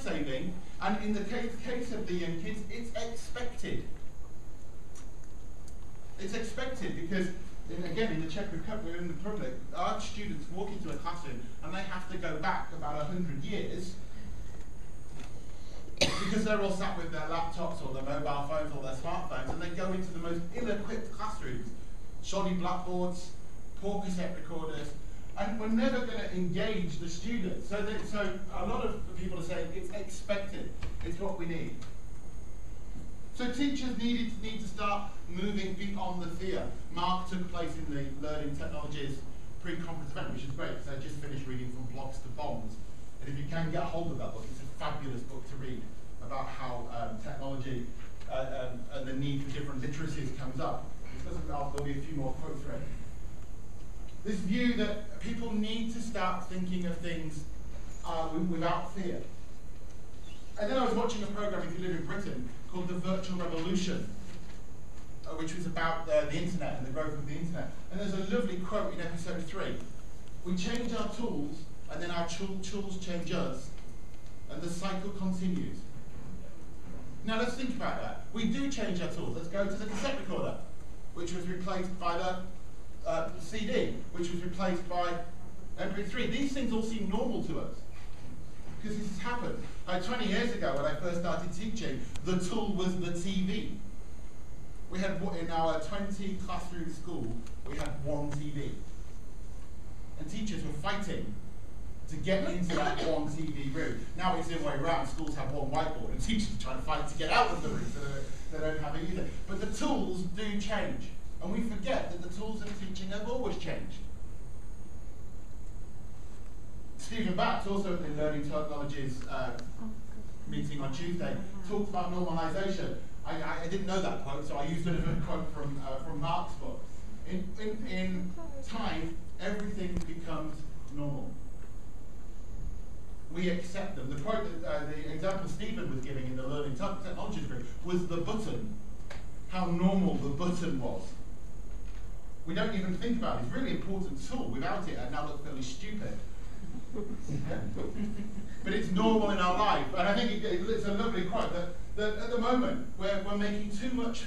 saving, and in the case of the young kids, it's expected. It's expected because, again, in the Czech Republic, our students walk into a classroom and they have to go back about 100 years because they're all sat with their laptops or their mobile phones or their smartphones, and they go into the most ill-equipped classrooms, shoddy blackboards, poor cassette recorders, and we're never going to engage the students. So a lot of people are saying it's expected, it's what we need. So teachers need to start moving beyond the fear. Mark took place in the Learning Technologies pre-conference event, which is great, because I just finished reading From Blocks to Bombs. And if you can get a hold of that book, it's a fabulous book to read about how technology and the need for different literacies comes up. There'll be a few more quotes read. This view that people need to start thinking of things without fear. And then I was watching a program, if you live in Britain, called The Virtual Revolution, which was about the internet and the growth of the internet. And there's a lovely quote in episode 3. We change our tools, and then our tools change us, and the cycle continues. Now let's think about that. We do change our tools. Let's go to the cassette recorder, which was replaced by the CD, which was replaced by MP3. These things all seem normal to us, because this has happened. 20 years ago, when I first started teaching, the tool was the TV. We had, in our 20 classroom school, we had one TV. And teachers were fighting to get into that one TV room. Now it's the other way around. Schools have one whiteboard, and teachers are trying to fight to get out of the room so they don't have it either. But the tools do change. And we forget that the tools of teaching have always changed. Stephen Bax, also at the Learning Technologies meeting on Tuesday, talked about normalisation. I didn't know that quote, so I used a quote from Mark's book. In time, everything becomes normal. We accept them. The quote, the example Stephen was giving in the Learning Technologies group was the button. How normal the button was. We don't even think about it. It's a really important tool. Without it, I now look fairly stupid. But it's normal in our life, and I think it's a lovely quote that at the moment we're making too much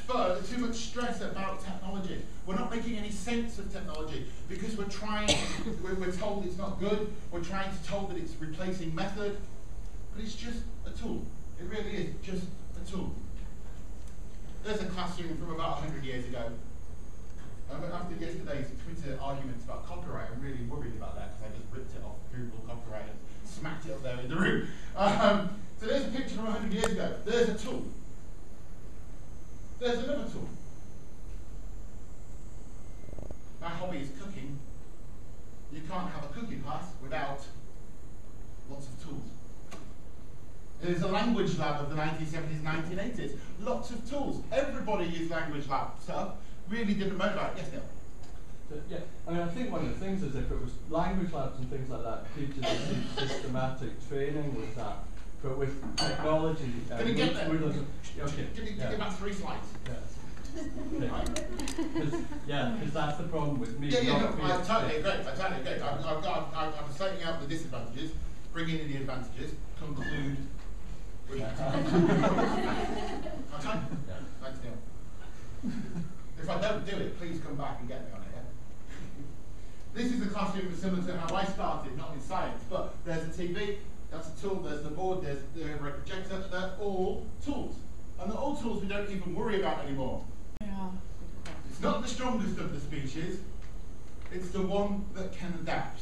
stress about technology. We're not making any sense of technology because we're told it's not good. We're told that it's replacing method, but it's just a tool. It really is just a tool. There's a classroom from about 100 years ago. After yesterday's Twitter arguments about copyright, I'm really worried about that because I just ripped it off Google copyright and smacked it up there in the room. So there's a picture from 100 years ago. There's a tool. There's another tool. My hobby is cooking. You can't have a cooking class without lots of tools. There's a language lab of the 1970s, 1980s. Lots of tools. Everybody used language lab stuff. Really didn't motivate. Yes, Neil? So, yeah, I mean, I think one of the things is if it was language labs and things like that, teachers would see systematic training with that. But with technology, can you get there? Okay. Give me about 3 slides. Yeah, because that's the problem with me. I totally agree. I'm setting out the disadvantages, bringing in the advantages, conclude with that. Okay? Yeah. Thanks, Neil. If I don't do it, please come back and get me on it. Yeah? This is a classroom similar to how I started, not in science, but there's a TV, that's a tool, there's the board, there's the projector, they're all tools. And they're all tools we don't even worry about anymore. Yeah. It's not the strongest of the species, it's the one that can adapt.